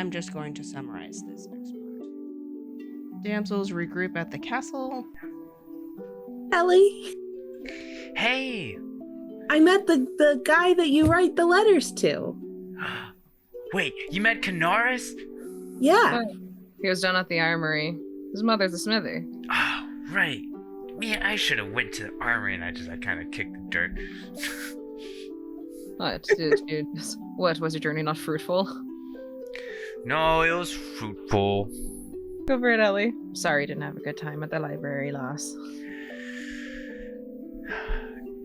I'm just going to summarize this next part. Damsels regroup at the castle. Ellie, Hey! I met the guy that you write the letters to. Wait, you met Canaris? Yeah. He was down at the armory. His mother's a smithy. Oh, right. Man, I should have went to the armory and I kind of kicked the dirt. What? What? Was your journey not fruitful? No, it was fruitful. Go for it, Ellie. Sorry you didn't have a good time at the library, lass.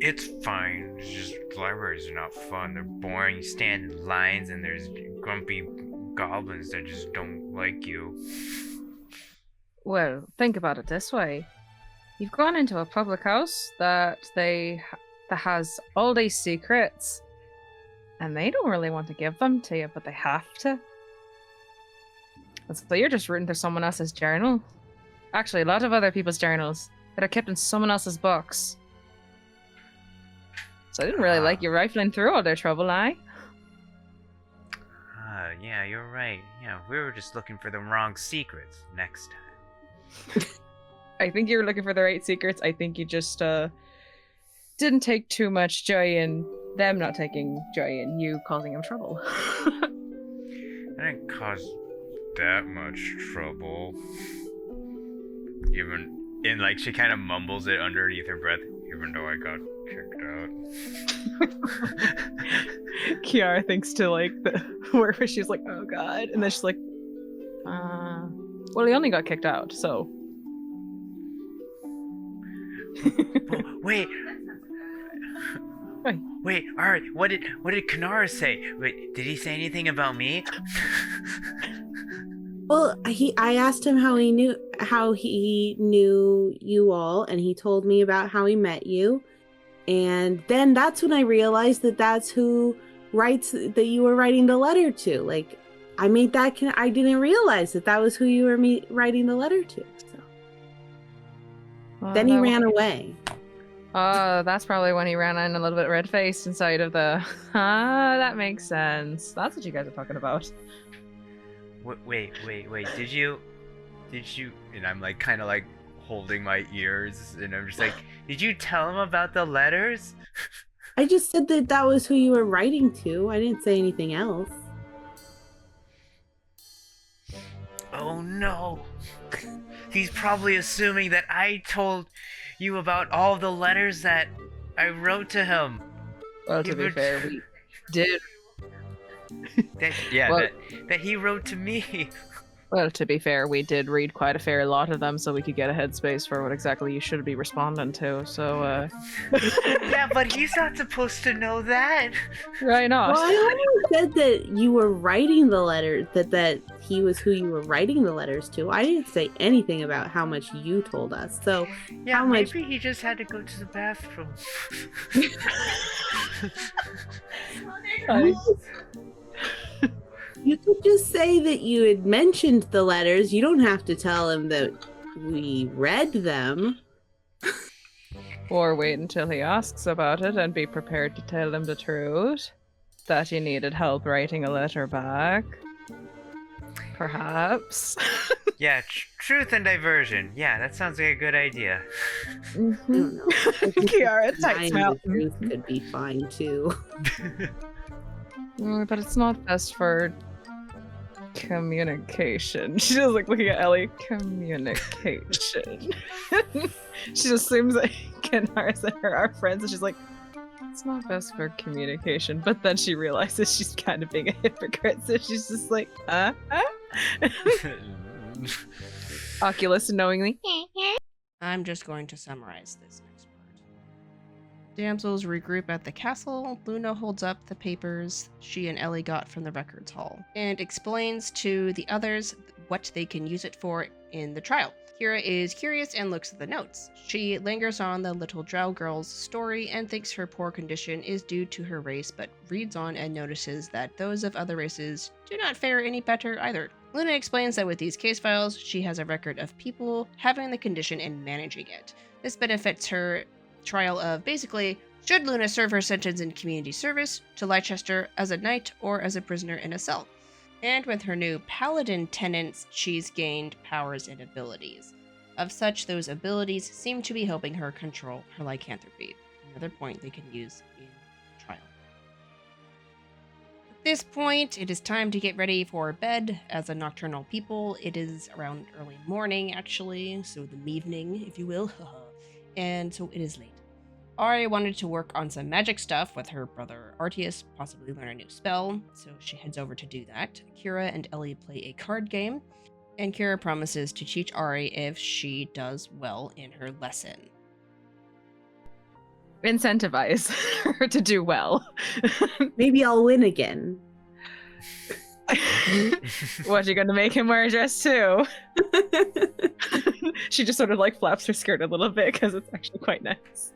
It's fine. It's just libraries are not fun. They're boring. You stand in lines and there's grumpy goblins that just don't like you. Well, think about it this way. You've gone into a public house that has all these secrets, and they don't really want to give them to you, but they have to. And so you're just rooting through someone else's journal. Actually, a lot of other people's journals that are kept in someone else's books. So I didn't really like you rifling through all their trouble, Yeah, you're right. Yeah, we were just looking for the wrong secrets next time. I think you were looking for the right secrets. I think you just didn't take too much joy in them not taking joy in you causing them trouble. I didn't cause that much trouble. She kind of mumbles it underneath her breath, even though I got kicked out. Kiara thinks to where she's like, oh god, and then she's like, well, he only got kicked out, so. Wait, alright, what did Kanara say? Wait, did he say anything about me? Well, I asked him how he knew you all, and he told me about how he met you. And then that's when I realized that's who writes that you were writing the letter to. Like, I made that I didn't realize that was who you were writing the letter to. So then he ran away. Oh, that's probably when he ran in a little bit red-faced inside of the... that makes sense. That's what you guys are talking about. Wait, did you... And I'm kind of holding my ears, and I'm just did you tell him about the letters? I just said that was who you were writing to. I didn't say anything else. Oh no! He's probably assuming that I told you about all the letters that I wrote to him. Well, to be fair, we did. That he wrote to me. Well, to be fair, we did read quite a fair lot of them so we could get a headspace for what exactly you should be responding to, so, Yeah, but he's not supposed to know that. Right not. Well, I only said that you were writing the letter, that he was who you were writing the letters to. I didn't say anything about how much you told us, so... Yeah, how much... maybe he just had to go to the bathroom. You could just say that you had mentioned the letters. You don't have to tell him that we read them. Or wait until he asks about it and be prepared to tell him the truth. That you needed help writing a letter back. Perhaps. Yeah, truth and diversion. Yeah, that sounds like a good idea. Mm-hmm. Kiara, tight mouth. Truth could be fine, too. But it's not best for communication. She just looking at Ellie. Communication. She just assumes that Kenars and her are friends, and she's like, it's not best for communication. But then she realizes she's kind of being a hypocrite, so she's just like, Oculus knowingly. I'm just going to summarize this next part. Damsels regroup at the castle. Luna holds up the papers she and Ellie got from the records hall and explains to the others what they can use it for in the trial. Kira is curious and looks at the notes. She lingers on the little drow girl's story and thinks her poor condition is due to her race, but reads on and notices that those of other races do not fare any better either. Luna explains that with these case files, she has a record of people having the condition and managing it. This benefits her trial of basically, should Luna serve her sentence in community service to Leicester as a knight or as a prisoner in a cell? And with her new paladin tenants, she's gained powers and abilities. Of such, those abilities seem to be helping her control her lycanthropy. Another point they can use in trial. At this point, it is time to get ready for bed. As a nocturnal people, it is around early morning, actually, so the evening, if you will. And so it is late. Ari wanted to work on some magic stuff with her brother Artius, possibly learn a new spell, so she heads over to do that. Kira and Ellie play a card game, and Kira promises to teach Ari if she does well in her lesson. Incentivize her to do well. Maybe I'll win again. What, you gonna make him wear a dress too? She just sort of like flaps her skirt a little bit because it's actually quite nice.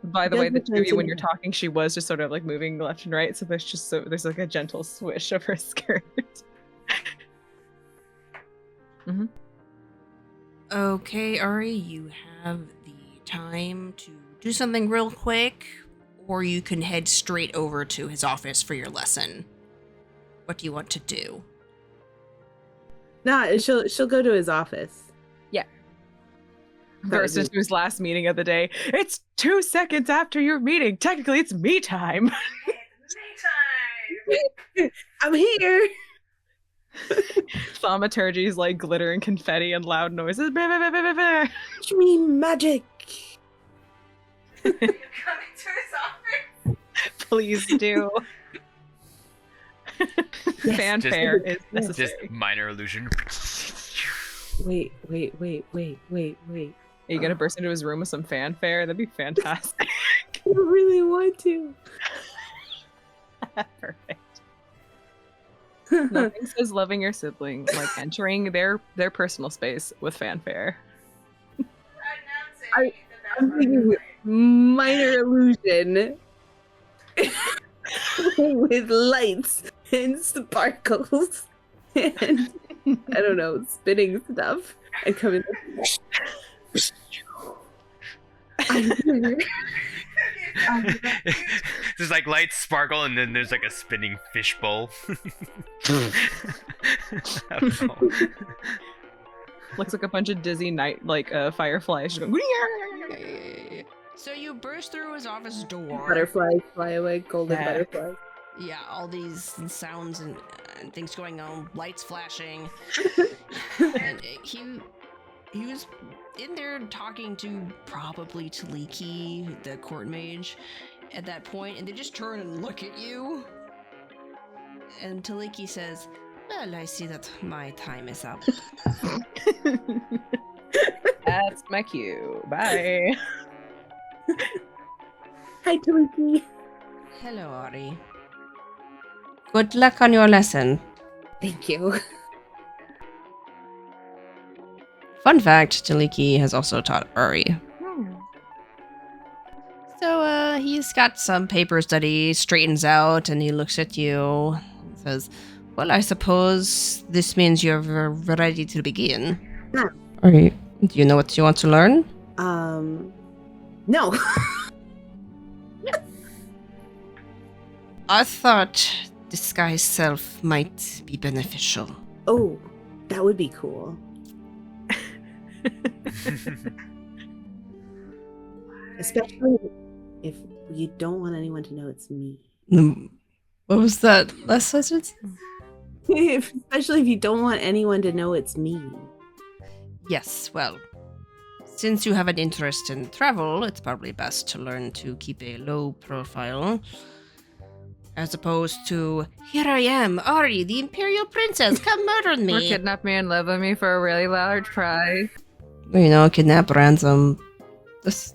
By the way, the two of you, when you're talking, she was just sort of like moving left and right, so there's like a gentle swish of her skirt. Mm-hmm. Okay, Ari, you have the time to do something real quick, or you can head straight over to his office for your lesson. What do you want to do? Nah, she'll go to his office. Yeah. Burst into his last meeting of the day. It's 2 seconds after your meeting. Technically, it's me time. Me time. I'm here. Thaumaturgy's like glitter and confetti and loud noises. Teach me magic. You coming to his office? Please do. Yes. Fanfare is necessary. Just minor illusion. Wait. Are you gonna burst into his room with some fanfare? That'd be fantastic. I really want to. Perfect. Nothing says loving your sibling like entering their personal space with fanfare. I'm thinking minor illusion with lights and sparkles and I don't know, spinning stuff and coming. I'm here. There's like lights sparkle and then there's like a spinning fishbowl. Looks like a bunch of dizzy night fireflies just going. So you burst through his office door. Butterflies fly away, golden butterflies. Yeah, all these sounds and things going on, lights flashing. And he was in there talking to probably Taliki, the court mage, at that point, and they just turn and look at you. And Taliki says, "Well, I see that my time is up." That's my cue. Bye. Hi, Taliki. Hello, Ari. Good luck on your lesson. Thank you. Fun fact, Taliki has also taught Ari. So, he's got some papers that he straightens out, and he looks at you and says, "Well, I suppose this means you're ready to begin." Yeah. Do you know what you want to learn? No. I thought disguise self might be beneficial. Oh, that would be cool. Especially if you don't want anyone to know it's me. What was that last sentence? Especially if you don't want anyone to know it's me. Yes, well, since you have an interest in travel, it's probably best to learn to keep a low profile. As opposed to, "Here I am, Ari, the Imperial Princess, come murder me." Or kidnap me and live with me for a really large price. You know, kidnap, ransom. This.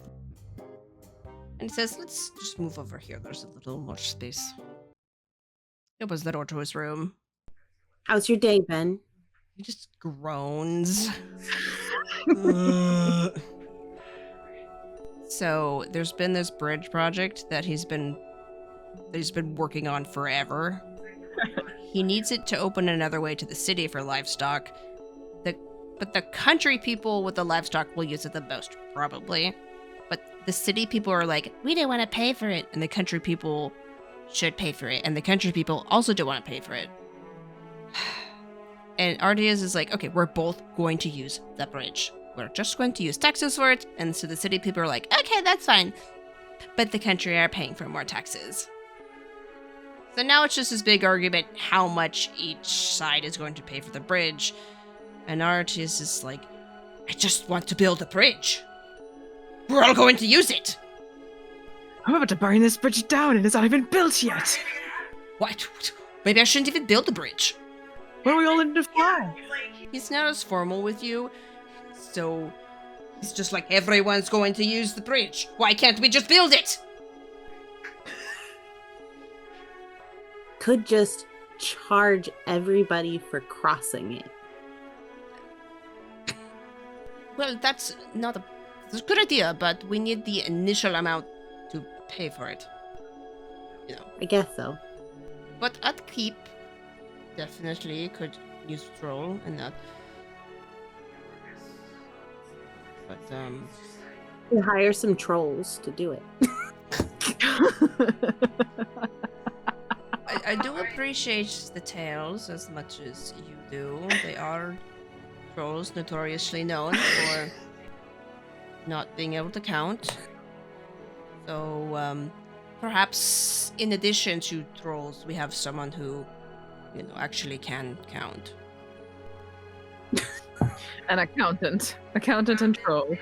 And it says, "Let's just move over here. There's a little more space." It was the door to his room. How's your day, Ben? He just groans. So there's been this bridge project that he's been working on forever. He needs it to open another way to the city for livestock. But the country people with the livestock will use it the most, probably. But the city people are like, "We don't want to pay for it." And the country people should pay for it, and the country people also don't want to pay for it. And Ardias is like, okay, we're both going to use the bridge. We're just going to use taxes for it. And so the city people are like, okay, that's fine. But the country are paying for more taxes. So now it's just this big argument how much each side is going to pay for the bridge. And Ardias is like, I just want to build a bridge. We're all going to use it. I'm about to burn this bridge down and it's not even built yet. What? Maybe I shouldn't even build the bridge. What are we all in to fly? He's not as formal with you, so he's just like, everyone's going to use the bridge. Why can't we just build it? Could just charge everybody for crossing it. Well, that's not a good idea, but we need the initial amount to pay for it. You know. I guess so. But at Keep, definitely could use troll and that. But We hire some trolls to do it. I do appreciate the tales as much as you do. They are trolls notoriously known for not being able to count. So perhaps in addition to trolls, we have someone who, you know, actually can count. An accountant and troll.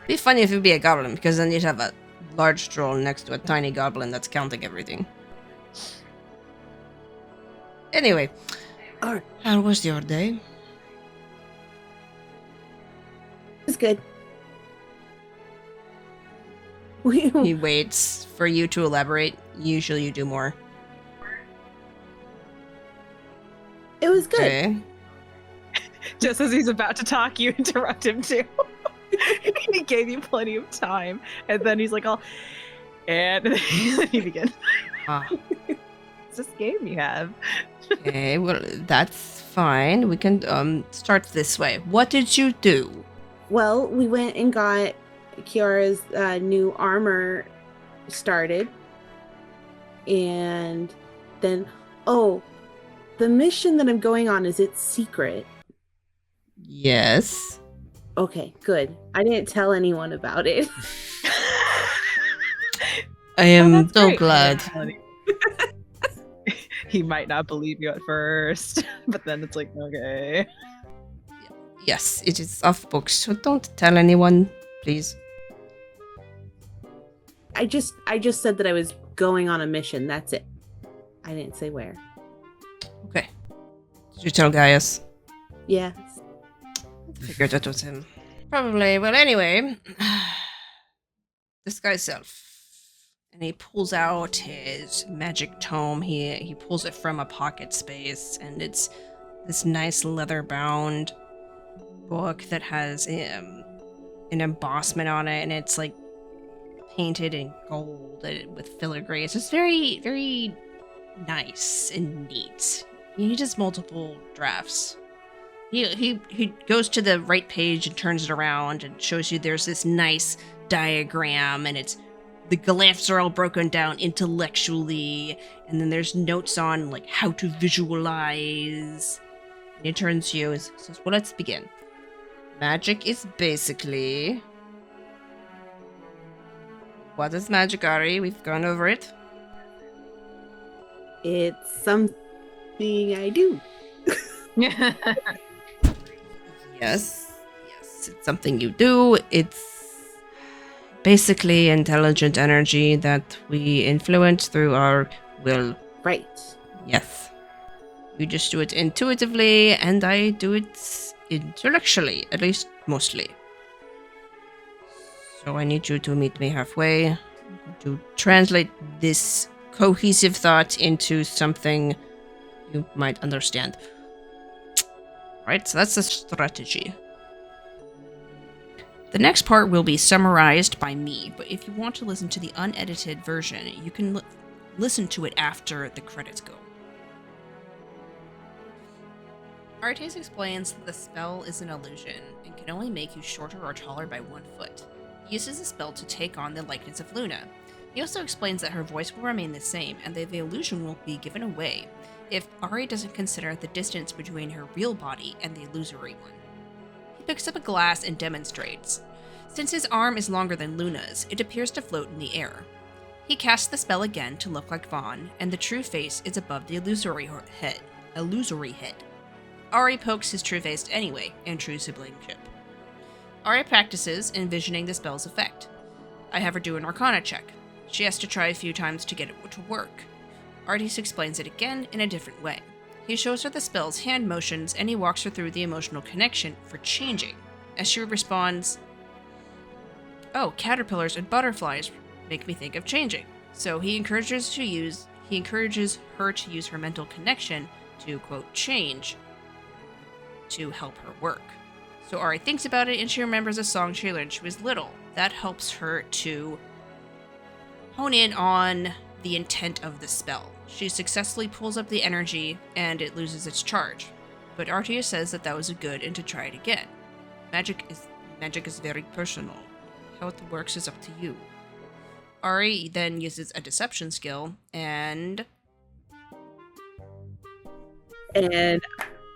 Be funny if it'd be a goblin, because then you'd have a large troll next to a tiny goblin that's counting everything. Anyway, how was your day? It's good. He waits for you to elaborate. Usually you do more. It was good. Okay. Just as he's about to talk, you interrupt him too. He gave you plenty of time, and then he's like, "Oh," and then he begins. Ah. It's this game you have. Okay, well, that's fine. We can start this way. What did you do? Well, we went and got Kiara's new armor started. And then, the mission that I'm going on, is it secret? Yes. Okay, good. I didn't tell anyone about it. I am that's so great. glad. He might not believe you at first, but then it's like, okay. Yes, it is off books, so don't tell anyone, please. I just said that I was going on a mission. That's it. I didn't say where. Okay. Did you tell Gaius? Yes. Figured that was him. Probably. Well, anyway, this guy's Self, and he pulls out his magic tome. He pulls it from a pocket space, and it's this nice leather-bound book that has an embossment on it, and it's like painted in gold with filigree. It's just very, very nice and neat. He does multiple drafts. He goes to the right page and turns it around and shows you there's this nice diagram, and the glyphs are all broken down intellectually, and then there's notes on like how to visualize. And he turns to you and says, well, let's begin. Magic is basically... What is magic, Ari? We've gone over it. It's something I do. Yes, it's something you do. It's basically intelligent energy that we influence through our will. Right. Yes. You just do it intuitively, and I do it intellectually, at least mostly. So I need you to meet me halfway to translate this cohesive thought into something you might understand. Right, so that's the strategy. The next part will be summarized by me, but if you want to listen to the unedited version, you can listen to it after the credits go. Artes explains that the spell is an illusion and can only make you shorter or taller by 1 foot. He uses the spell to take on the likeness of Luna. He also explains that her voice will remain the same and that the illusion will be given away if Ari doesn't consider the distance between her real body and the illusory one. He picks up a glass and demonstrates. Since his arm is longer than Luna's, it appears to float in the air. He casts the spell again to look like Vaughn, and the true face is above the illusory head. Ari pokes his true face anyway, in true siblingship. Ari practices, envisioning the spell's effect. I have her do an Arcana check. She has to try a few times to get it to work. Artis explains it again in a different way. He shows her the spell's hand motions, and he walks her through the emotional connection for changing. As she responds, "Oh, caterpillars and butterflies make me think of changing." So he encourages her to use her mental connection to, quote, change to help her work. So Ari thinks about it, and she remembers a song she learned when she was little. That helps her to hone in on the intent of the spell. She successfully pulls up the energy, and it loses its charge. But Artia says that was a good and to try it again. Magic is very personal. How it works is up to you. Ari then uses a deception skill, and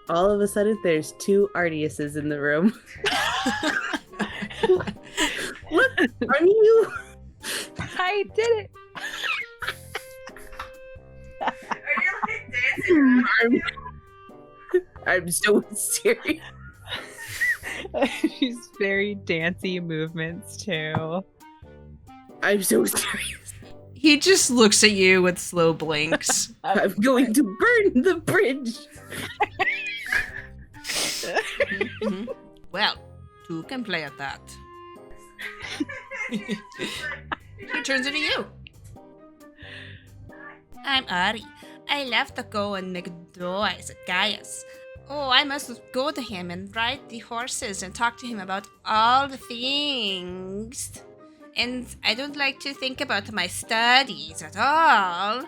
all of a sudden there's two Artiuses in the room. What are you? I did it. Are you like dancing around? I'm so serious. She's very dancey movements too. I'm so serious. he just looks at you with slow blinks. I'm going to burn the bridge. Mhm. Well, two can play at that. He turns into you. I'm Ari. I left to go and make noise at Gaius. Oh, I must go to him and ride the horses and talk to him about all the things. And I don't like to think about my studies at all.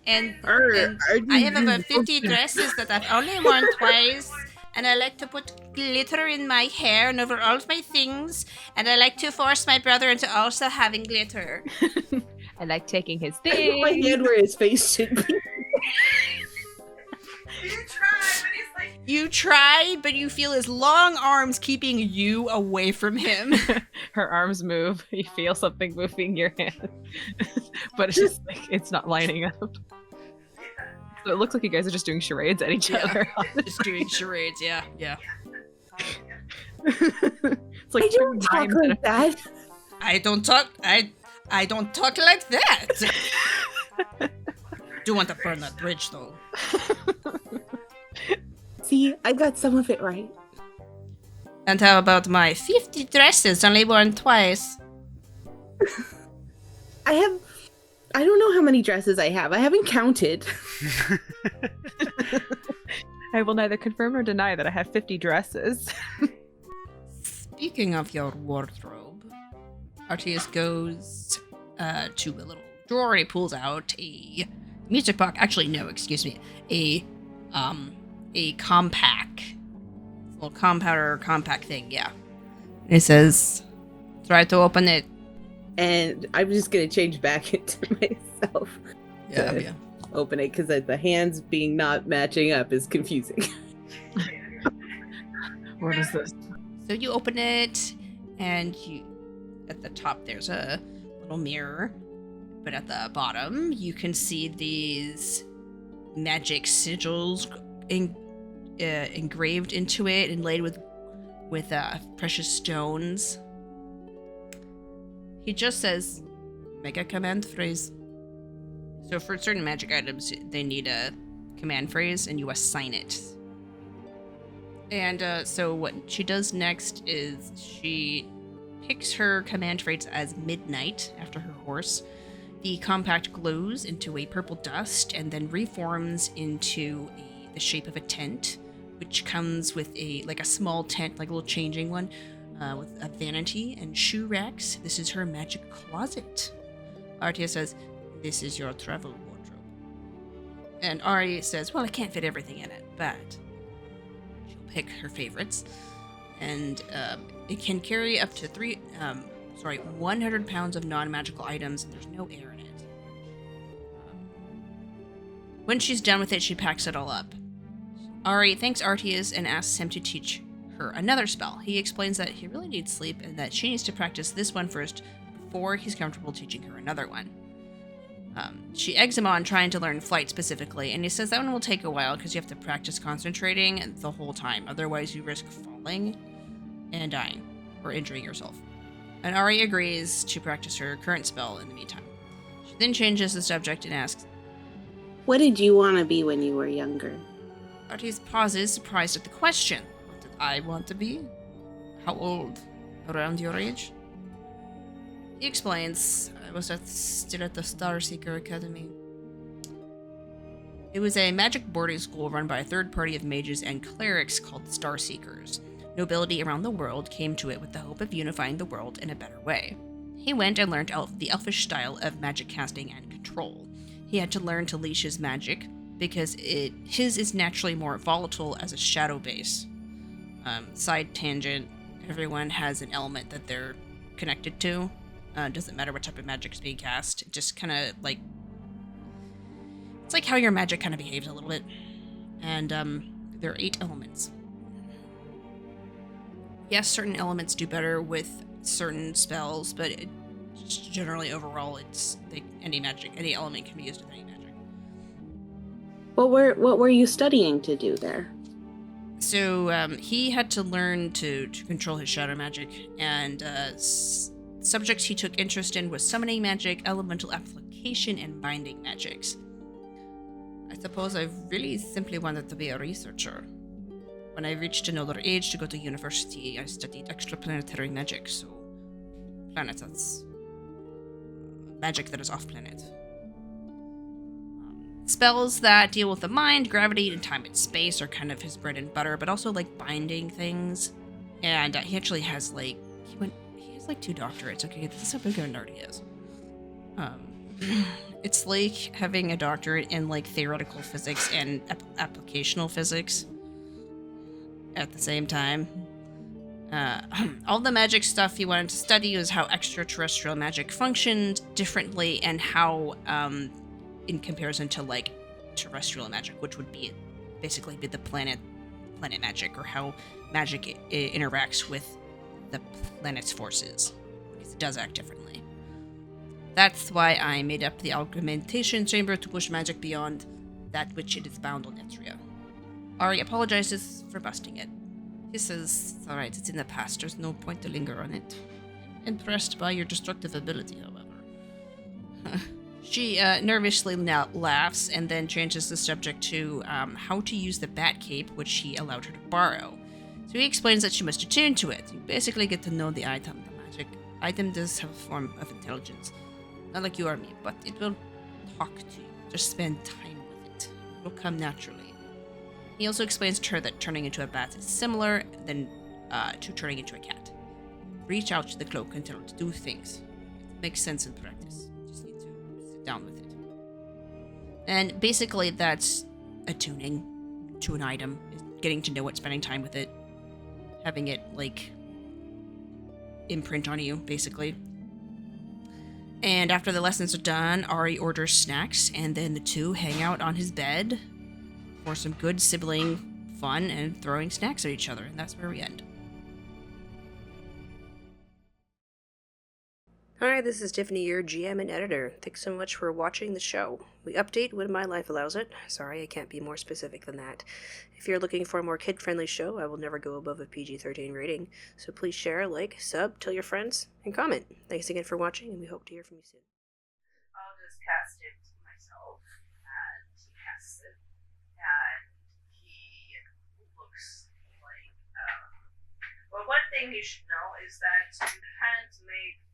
and I have about 50 dresses that I've only worn twice. And I like to put glitter in my hair and over all of my things. And I like to force my brother into also having glitter. I like taking his I thing. put my hand where his face should be. You try, but you feel his long arms keeping you away from him. Her arms move. You feel something moving your hand. But it's just like, it's not lining up. So it looks like you guys are just doing charades at each other. Just doing charades, yeah. It's like I don't talk like that. I don't talk like that. Do want to burn that bridge though. See, I got some of it right. And how about my 50 dresses only worn twice? I don't know how many dresses I have. I haven't counted. I will neither confirm nor deny that I have 50 dresses. Speaking of your wardrobe, Artius goes to a little drawer. He pulls out a music box. Actually, no, excuse me. A compact. A little compact thing, yeah. And it says, try to open it. And I'm just going to change back into myself. Yeah. Open it because the hands being not matching up is confusing. What is this? So you open it, and at the top there's a little mirror, but at the bottom you can see these magic sigils engraved into it, inlaid with precious stones. He just says, make a command phrase. So for certain magic items, they need a command phrase, and you assign it. And so what she does next is she picks her command phrase as midnight after her horse. The compact glows into a purple dust and then reforms into the shape of a tent, which comes with a small tent, like a little changing one, with a vanity and shoe racks. This is her magic closet. Artia says, this is your travel wardrobe. And Ari says, well, I can't fit everything in it, but she'll pick her favorites. And it can carry up to 100 pounds of non-magical items, and there's no air in it. When she's done with it, she packs it all up. Ari thanks Artius and asks him to teach her another spell. He explains that he really needs sleep and that she needs to practice this one first before he's comfortable teaching her another one. She eggs him on trying to learn flight specifically, and he says that one will take a while because you have to practice concentrating the whole time. Otherwise, you risk falling and dying or injuring yourself. And Ari agrees to practice her current spell in the meantime. She then changes the subject and asks, What did you want to be when you were younger? Artius pauses, surprised at the question. What did I want to be? How old? Around your age? He explains, I was still at the Starseeker Academy. It was a magic boarding school run by a third party of mages and clerics called the Starseekers. Nobility around the world came to it with the hope of unifying the world in a better way. He went and learned the elfish style of magic casting and control. He had to learn to leash his magic, because his is naturally more volatile as a shadow base. Side tangent, everyone has an element that they're connected to. Doesn't matter what type of magic is being cast. It just kind of like... It's like how your magic kind of behaves a little bit. And there are 8 elements. Yes, certain elements do better with certain spells, but generally overall, it's any element can be used with any magic. What were you studying to do there? So he had to learn to control his shadow magic, and subjects he took interest in was summoning magic, elemental application, and binding magics. I suppose I really simply wanted to be a researcher. When I reached another age to go to university, I studied extraplanetary magic, so planets that's magic that is off-planet. Spells that deal with the mind, gravity, and time and space are kind of his bread and butter, but also like binding things. And he actually has like he has like 2 doctorates. Okay, this is how big of a nerd he is. It's like having a doctorate in like theoretical physics and applicational physics at the same time. All the magic stuff he wanted to study was how extraterrestrial magic functioned differently and how, in comparison to like terrestrial magic, which would be basically be the planet magic, or how magic interacts with the planet's forces, because it does act differently. That's why I made up the augmentation chamber to push magic beyond that which it is bound on Etria. Ari apologizes for busting it. He says, it's alright, it's in the past, there's no point to linger on it. Impressed by your destructive ability, however. She nervously now laughs and then changes the subject to how to use the bat cape, which he allowed her to borrow. So he explains that she must attune to it. You basically get to know the item. The magic item does have a form of intelligence. Not like you or me, but it will talk to you. Just spend time with it. It will come naturally. He also explains to her that turning into a bat is similar to turning into a cat. Reach out to the cloak and tell her to do things. It makes sense in practice. You just need to sit down with it. And basically that's attuning to an item, getting to know it, spending time with it, having it like imprint on you, basically. And after the lessons are done, Ari orders snacks, and then the two hang out on his bed for some good sibling fun and throwing snacks at each other, and that's where we end. Hi, this is Tiffany, your GM and editor. Thanks so much for watching the show. We update when my life allows it. Sorry, I can't be more specific than that. If you're looking for a more kid-friendly show, I will never go above a PG-13 rating, so please share, like, sub, tell your friends, and comment. Thanks again for watching, and we hope to hear from you soon. I'll just cast it myself, and he casts it, and he looks like, well, one thing you should know is that you can't make,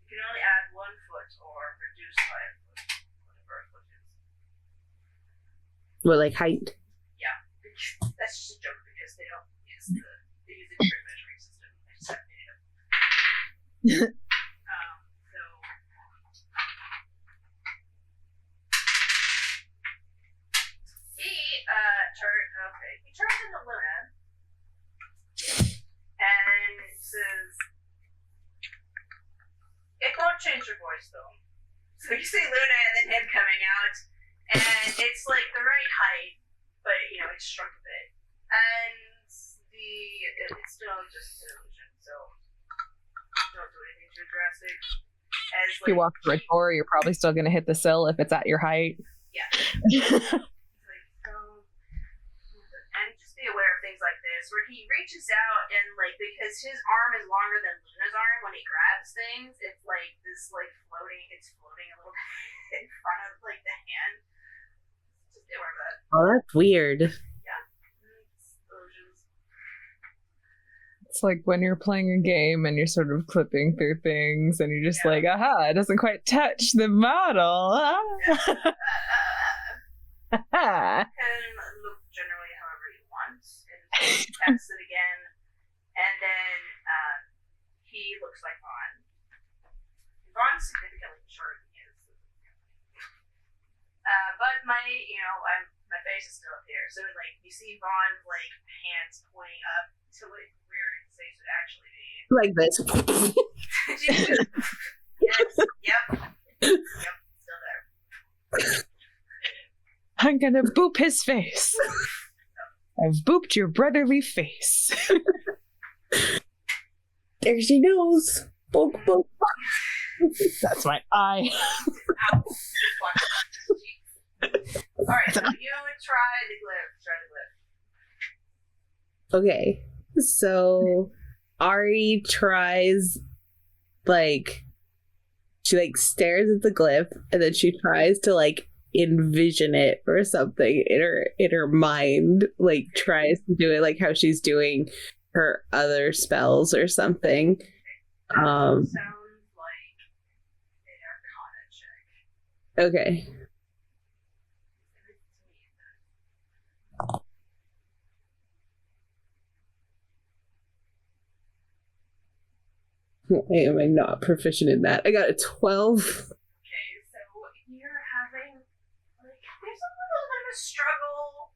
you can only add 1 foot or reduce by a foot, whatever a foot is. Well, like height. Yeah, that's just a joke because they don't use they use a different measuring system. I just have made it up. So he turns into Luna and says, your voice though. So you see Luna and then him coming out, and it's like the right height, but you know it's shrunk a bit, and it's still just an illusion. So don't do anything too drastic. As If you walk through a door, you're probably still going to hit the sill if it's at your height. Yeah. And just be aware of things like this, where he reaches out and like because his arm is longer than Luna's arm, when he grabs things, it's like this like floating a little bit in front of like the hand. Just be aware of that. Oh, that's weird. Yeah. It's illusions. It's like when you're playing a game and you're sort of clipping through things and you're just like, aha, it doesn't quite touch the model. Can look generally however you want, and he tests it again, and then he looks like Vaughn. Vaughn's significantly shorter than he is. But my face is still up here, so like you see Vaughn's like hands pointing up to like where his face would actually be. Like this. Yes. Yep. Still there. I'm gonna boop his face. I've booped your brotherly face. There she goes. Boop, boop. That's my eye. Ow. Alright, so you try the glyph. Okay. So Ari tries she stares at the glyph and then she tries to envision it or something in her mind, tries to do it like how she's doing her other spells or something. Sounds like an Arcana check. Okay. Why am I not proficient in that? I got a 12. Okay, so you're having there's a little bit of a struggle,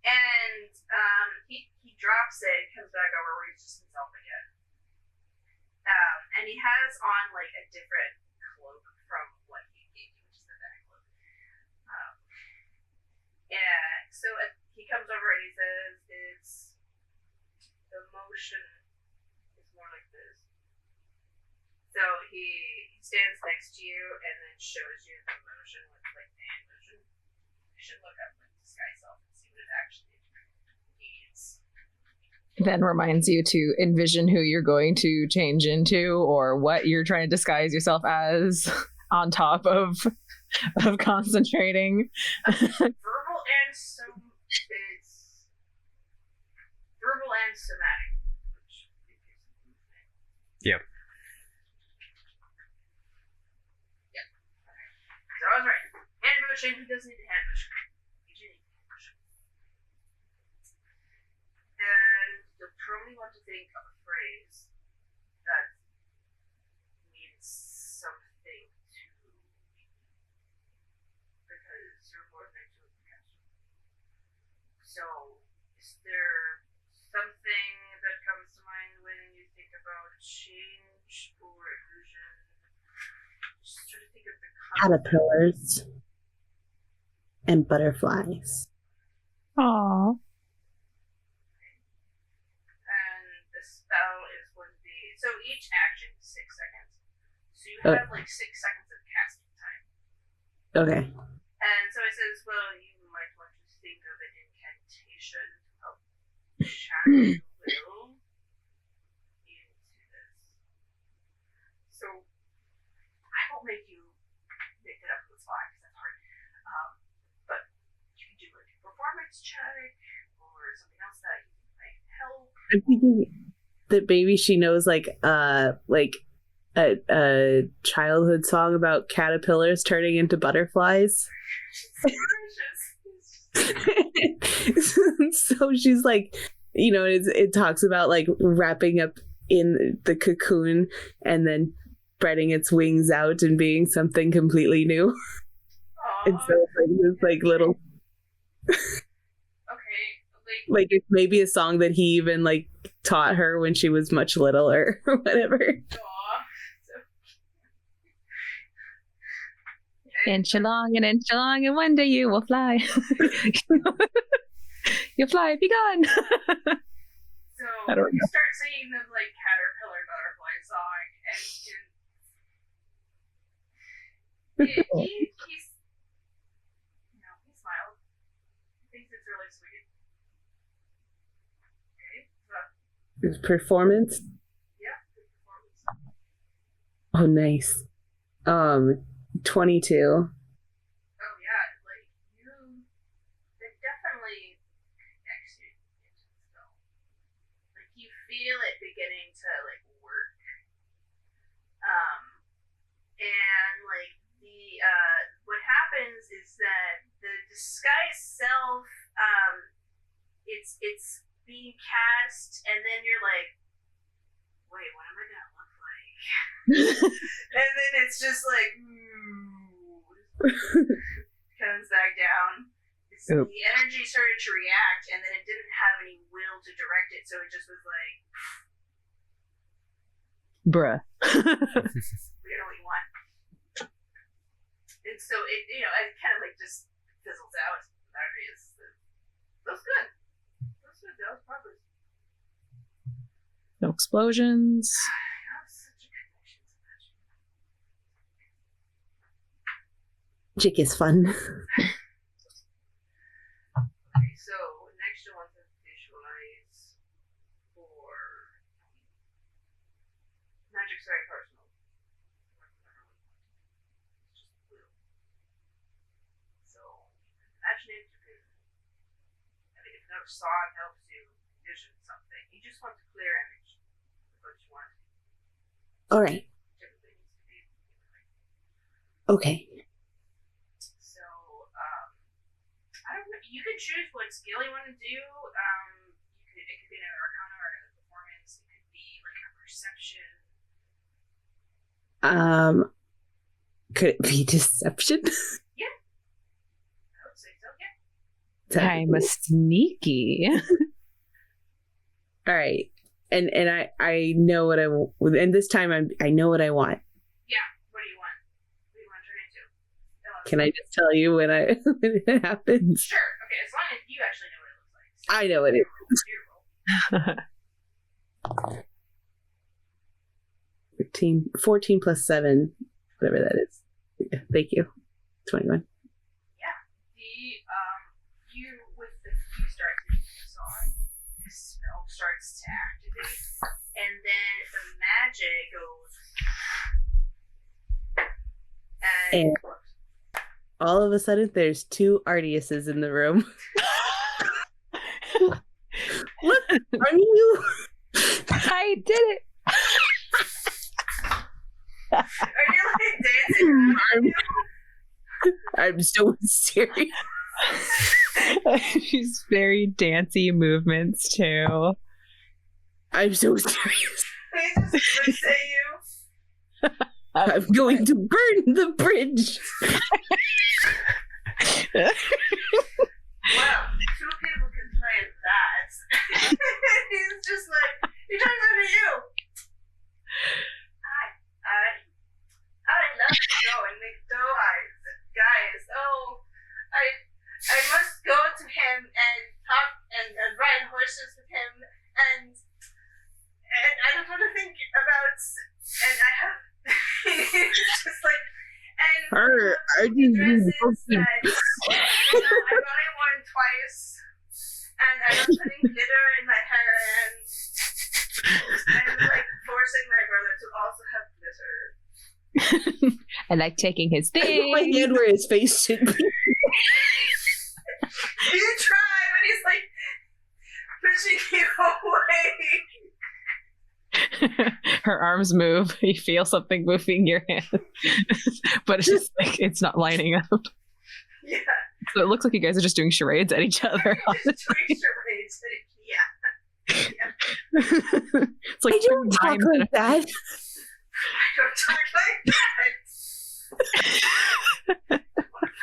and he drops it, comes back over where he's just himself again. And he has on a different cloak from what he gave you, which is the back cloak. And so he comes over and he says, "It's the motion is more like this." So he stands next to you and then shows you the motion with hand motion. You should look up disguise self and see what it actually means. Then reminds you to envision who you're going to change into or what you're trying to disguise yourself as on top of concentrating. Verbal and somatic. Yep. So I was right. Hand motion, he doesn't need a hand motion. He just needs a hand motion. And you'll probably want to think of a phrase that means something to you. Because you're more than two of the cast. So, is there something that comes to mind when you think about change or illusion? Just try to think of the Caterpillars and butterflies. Aww. And the spell is going to be so each action is 6 seconds. So you have 6 seconds of casting time. Okay. And so it says, well, you might want to think of an incantation to help channel will into this. So I won't make you pick it up with fire because that's hard. But you can do a performance check or something else that might help. I'm thinking that maybe she knows a childhood song about caterpillars turning into butterflies. So she's it talks about wrapping up in the cocoon and then spreading its wings out and being something completely new. And so it's this little Okay. it's maybe a song that he even taught her when she was much littler or whatever. Aw. So, Inch along, and one day you will fly. You'll fly, be gone. So I don't you know. start singing the like caterpillar butterfly song, and he's he smiled. He thinks it's really sweet. Okay, so His performance. yeah, good performance. Oh, nice. 22. Oh yeah, like it definitely connects you into the film. Like you feel it beginning to like work. And like the what happens is that the disguise self, it's being cast, and then you're like, wait, what am I gonna look like? And then it's just like, comes back down. Oop. The energy started to react, and then it didn't have any will to direct it, so it just was like, Bruh. we don't know what you want. And so it, it kind of like just fizzles out. That was good. That was good. That was progress. No explosions. That was such a connection to magic. Magic is fun. Okay, so next you want to visualize for magic's very personal. It's just blue. So imagine it. I mean, if another song helps you envision something, you just want a clear image of what you want. All right. Typically needs to be like, Okay. so, I don't know. You can choose what skill you want to do. It could be an arcana or another performance. It could be like a perception. Could it be deception? Yeah, I would say so. Yeah. I'm a sneaky. All right. And I know what I want. And this time I know what I want. Yeah. What do you want? What do you want to turn into? Can I just tell you when it happens? Sure. Okay. As long as you actually know what it looks like. I know what it is. Your roll. 14 plus 7, whatever that is. Yeah, thank you. 21. With the you start singing the song, the spell starts to activate, and then the magic goes and All of a sudden, there's 2 Artiuses in the room. Look, are you? I did it. are you like dancing around? I'm so serious. She's very dancey movements too. I'm so serious. They just say you. I'm going to burn the bridge. Well, 2 people can play that. He's just like, he turns into you. I love to go and make dough eyes. Guys, I must go to him and talk and ride horses with him, and I don't want to think about, and I have, it's just like, and dresses that, I've only worn twice, and I'm putting glitter in my hair, and I'm like forcing my brother to also have glitter. I like taking his thing. My hand where his face should be. You try, but he's like pushing you away. Her arms move. You feel something moving your hand, but it's just like it's not lining up. Yeah. So it looks like you guys are just doing charades at each other. Just doing charades. Yeah. It's like I don't talk times like that. I don't talk like that. I want to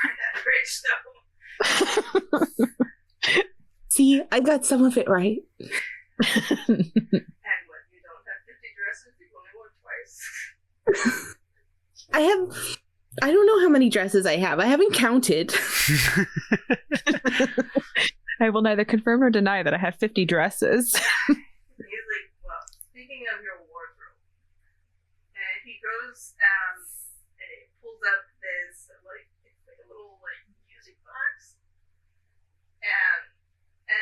find that bridge though. See, I got some of it right. And what, you don't have 50 dresses, you've only worn twice. I don't know how many dresses I have. I haven't counted. I will neither confirm nor deny that I have 50 dresses. He's like, well, speaking of your wardrobe, and he goes and he pulls up this like it's like a little like music box, and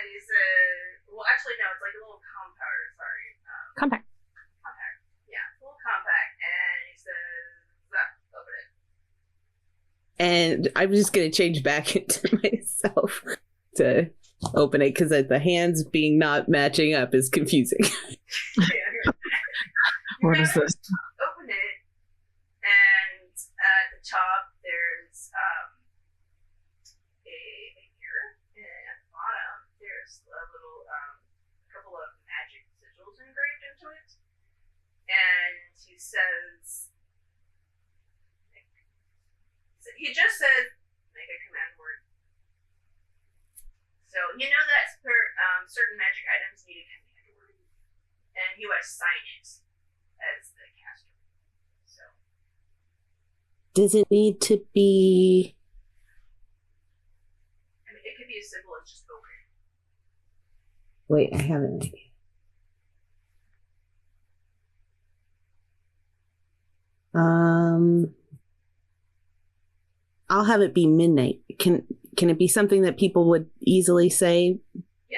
he said, well, actually no, it's like a little compounder. Sorry, Compact. compact. Yeah, it's a little compact, and he says, open it. And I'm just going to change back into myself to open it because the hands being not matching up is confusing. What is this? Open it, and at the top there's a mirror, and at the bottom there's a little couple of magic sigils engraved into it. And he says, he just said, make a command word. So you know that certain magic items need a command word, and you assign it as the caster. So Does it need to be... I mean, it could be as simple as just open it. Wait, I have an idea. I'll have it be midnight. Can it be something that people would easily say? Yeah.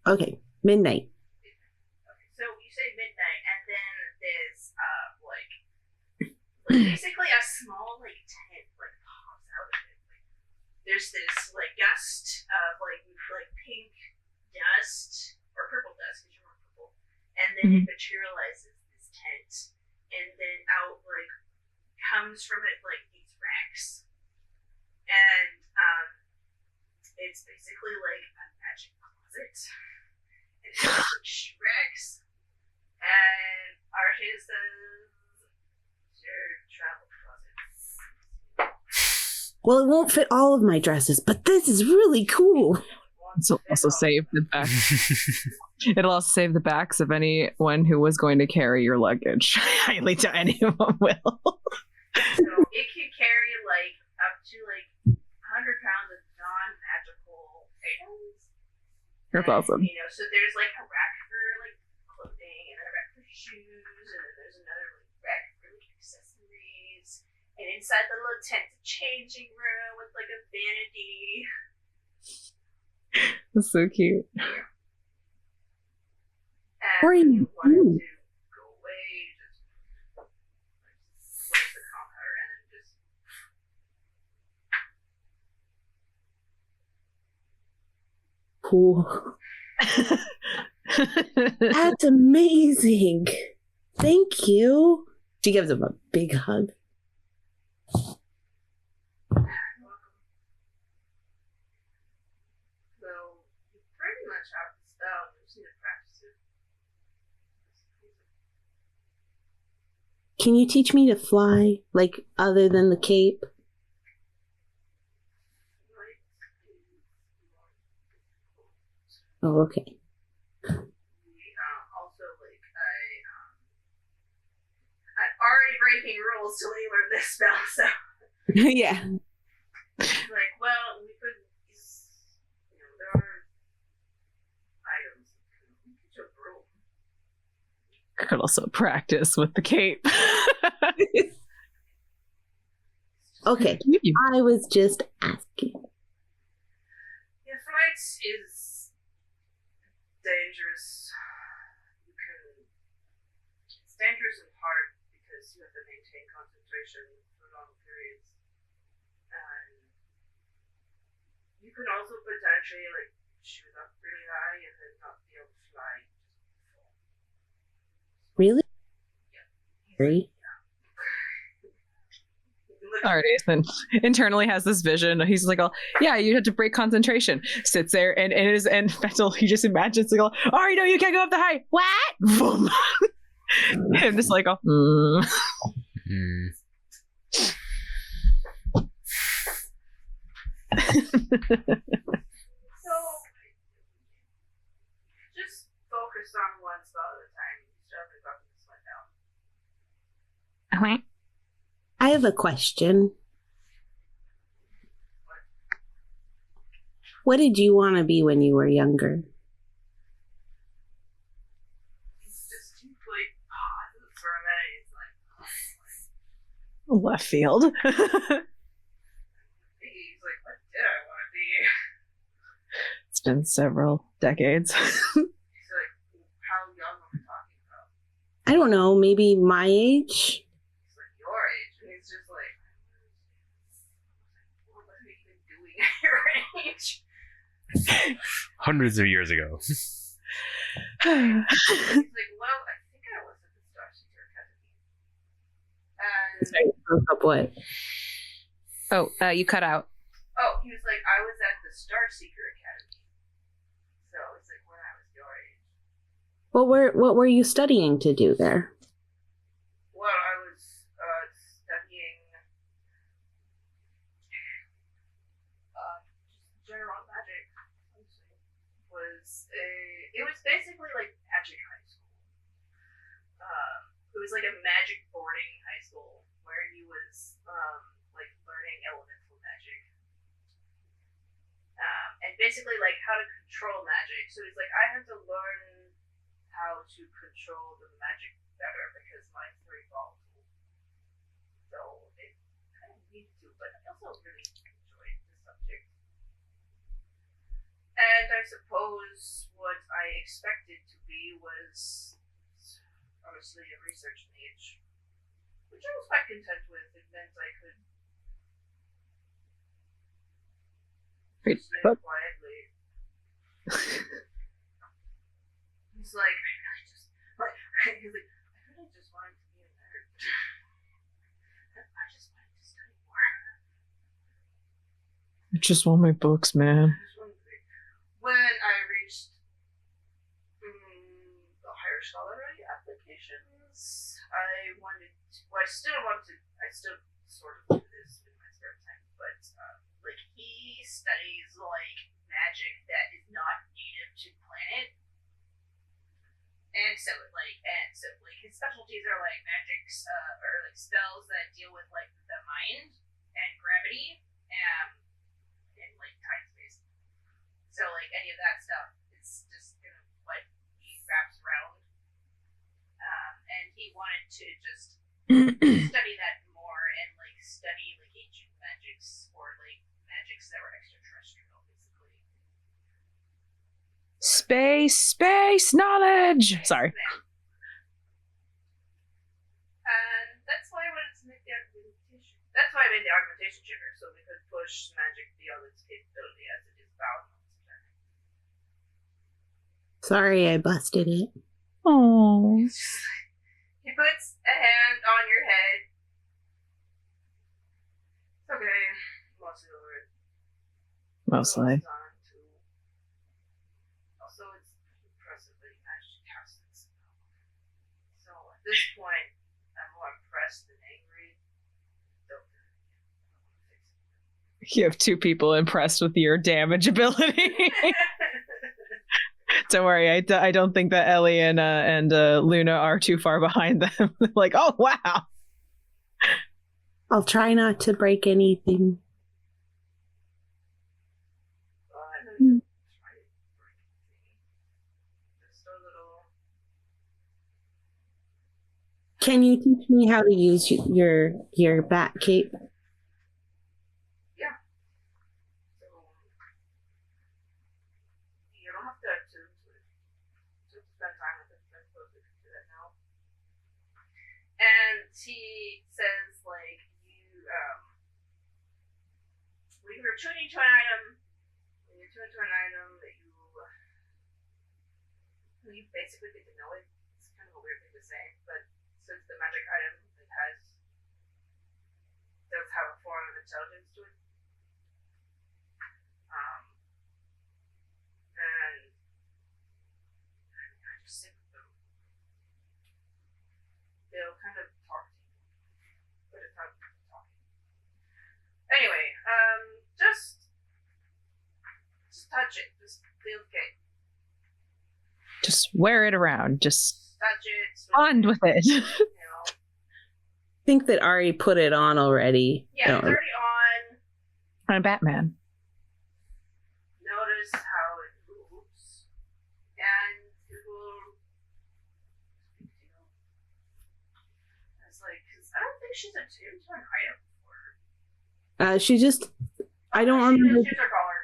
Okay, midnight. Okay, so you say midnight, and then there's like basically a small like tent like pops out of it. Like, there's this like gust of like pink dust or purple dust because you're purple, and then it materializes this tent, and then out like comes from it like these racks, and it's basically like a magic closet. And it's like shoe racks, and Archie says, your travel closet. Well, it won't fit all of my dresses, but this is really cool. So also save the back. It'll also save the backs of anyone who was going to carry your luggage. Highly to anyone will. So it can carry like up to like 100 pounds of non-magical items. That's And, awesome. You know, so there's like a rack for like clothing, and then a rack for shoes, and then there's another like, rack for like accessories. And inside the little tent, a changing room with like a vanity. That's so cute. And Or when you you wanted do. to go away, just like, close the compounder and then just Cool. That's amazing. Thank you. She gives him a big hug. so you pretty much have the spell. You just need to practice it. Can you teach me to fly, like other than the cape? Oh, okay. Also, like I'm already breaking rules till you learn this spell. So Yeah. like, well, we could, there are items. We could jump rope. Could also practice with the cape. Okay. I was just asking. Yeah, flight is dangerous. It's dangerous in part because you have to maintain concentration for long periods. And you can also potentially like shoot up really high and then not be able to fly. Really? Yeah. Really? Alrighty, then internally has this vision. He's like, "Oh, yeah, you had to break concentration." Sits there and Fettel, he just imagines like, "Oh, no, you can't go up the high." What? Boom. And just like, Hmm. So just focus on one spell at a time. You still have to drop this one down. I have a question. What did you want to be when you were younger? Just like pauses for a minute. He's like, Left field. he's like, what did I want to be? It's been several decades. He's like, how young are we talking about? I don't know, maybe my age? He's like, your age. And he's just like, what are you even doing at your age? Hundreds of years ago. He's like, well, I think I was at the Star Seeker Academy. And, Broke up what? Oh, you cut out. oh, he was like, I was at the Star Seeker Academy. So it's like when I was your age. What were you studying to do there? Well, I was studying general magic. It was basically like magic high school. It was like a magic boarding high school where he was like learning elemental magic. And basically like how to control magic. So he's like, I had to learn how to control the magic better because mine's very volatile. So it kind of needed to, but I also really enjoyed the subject. And I suppose what I expected to be was honestly a research mage, which I was quite content with. It meant I could Wait, spend what? quietly. He's like, I really just wanted to be a nerd. I just wanted to study more. I just want my books, man. When I reached the higher scholarly applications, I still sort of do this in my spare time, but like he studies like magic that is not native to the planet. And so his specialties are like magics or like spells that deal with like the mind and gravity and like time space. So like any of that stuff is just kind of what he wraps around. And he wanted to just study that more and like study like ancient magics or like magics that were extraterrestrial, basically. Space knowledge. Sorry. And that's why I wanted to make the augmentation. That's why I made the augmentation chipper, so we could push magic beyond its capability as it is bound. Sorry, I busted it. Oh. He puts a hand on your head. It's okay. Mostly over it. Mostly. Also, it's impressive that he managed to cast it somehow. So at this point, I'm more impressed than angry. You have two people impressed with your damage ability. Don't worry, I don't think that Ellie and Luna are too far behind them. Like, oh wow. I'll try not to break anything. Can you teach me how to use your bat cape? Yeah. So you don't have to attune to it. Just spend time with it. I suppose we can do that now. And he says, like, when you're tuning to an item, that you basically get to know it. It's kind of a weird thing to say, but since the magic item does have a form of intelligence to it. And I just sit with them. They'll kind of talk to you, but it's not talking. Anyway, just touch it. Just feel okay. Just wear it around. Just Touch it. bond with it. You know. I think that Ari put it on already. Yeah, it's already on. I'm Batman. No, Because I don't think she's attuned to an item before. She just, I don't remember. She's her collar.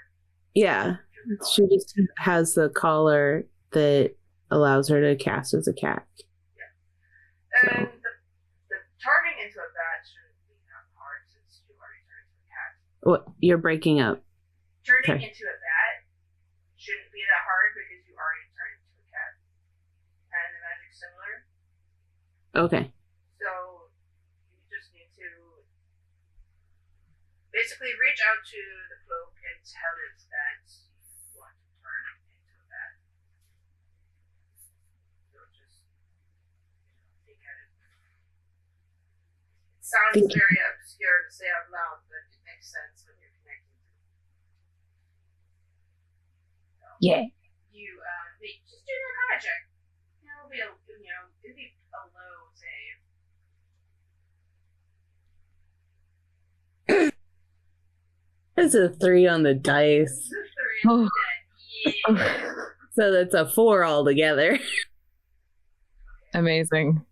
Yeah, she just has the collar that allows her to cast as a cat. And the turning into a bat shouldn't be that hard since you already turned into a cat. What? You're breaking up. Turning Okay. into a bat shouldn't be that hard because you already turned into a cat. And the magic's similar. Okay. So you just need to basically reach out to the cloak and tell it that you want to turn into a bat. So just think at it. It sounds very obscure to say out loud, but it makes sense when you're connecting to it. So Yeah. you just do the Arcana check. It'll be a low save. That's a 3 on the dice. Oh. Yeah. So that's a 4 altogether. Amazing.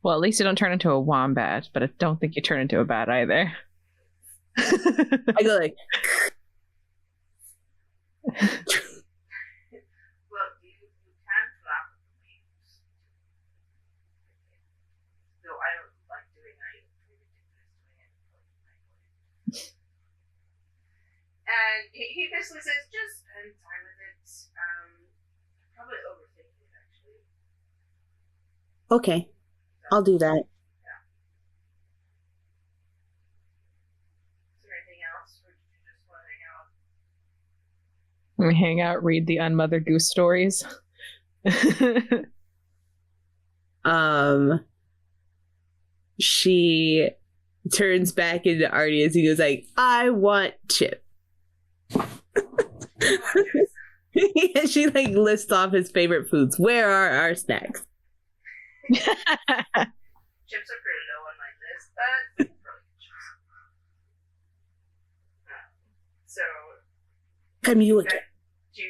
Well, at least you don't turn into a wombat, but I don't think you turn into a bat either. I go like, Well, you can flap with the wings. Though I don't like doing that. It's pretty ridiculous doing it. And he basically says, just spend time with it. Probably overthinking it, actually. okay, I'll do that. Is there anything else, or did you just want to hang out? We hang out, read the unmothered goose stories. She turns back into Artie as he goes like, I want chip. And she like lists off his favorite foods. Where are our snacks? Chips are pretty low on my list, but probably good chips. So, Come you okay. again. Do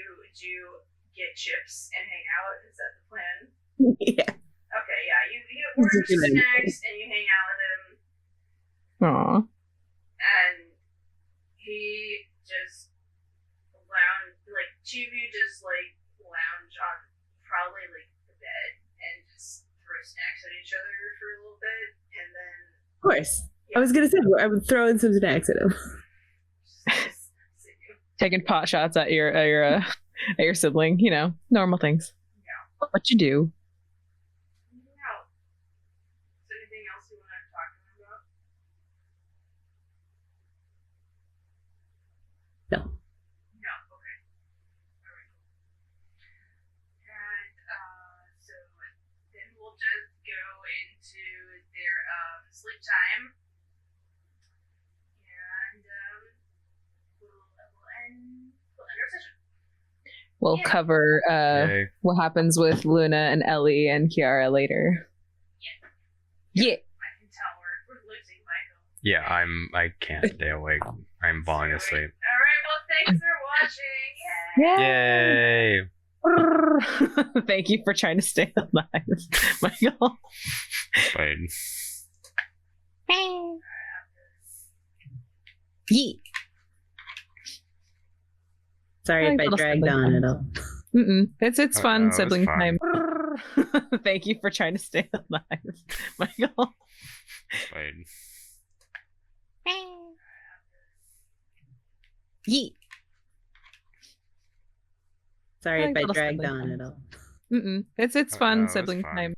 you get chips and hang out? Is that the plan? Yeah. Okay, yeah. You order That's a good snacks and you hang out with him, Aw. and he just two of you just lounge on probably the bed and just throw snacks at each other for a little bit, and then Of course. I was gonna say I would throw in some snacks at him. just sit you. Taking pot shots at your sibling, normal things. Yeah. What you do. Hang out. Is there anything else you want to talk to him about? No. No, okay. Alright, cool. And so then we'll just go into their sleep time. And we'll end our session. We'll Yeah. cover Okay. what happens with Luna and Ellie and Kiara later. Yeah. I can tell we're losing Michael. Yeah, I can't stay awake. I'm falling asleep. Alright, well thanks for watching. Yay! Yay! Thank you for trying to stay alive, Michael. Fine. Yeah. Sorry if I Little dragged sibling on time. at all. It's Oh, fun, no, it was sibling fun. time. Thank you for trying to stay alive, Michael. Fine. Yeah. Sorry if I Little dragged sibling on time. at all. It's Oh, fun, no, it was sibling fun. time.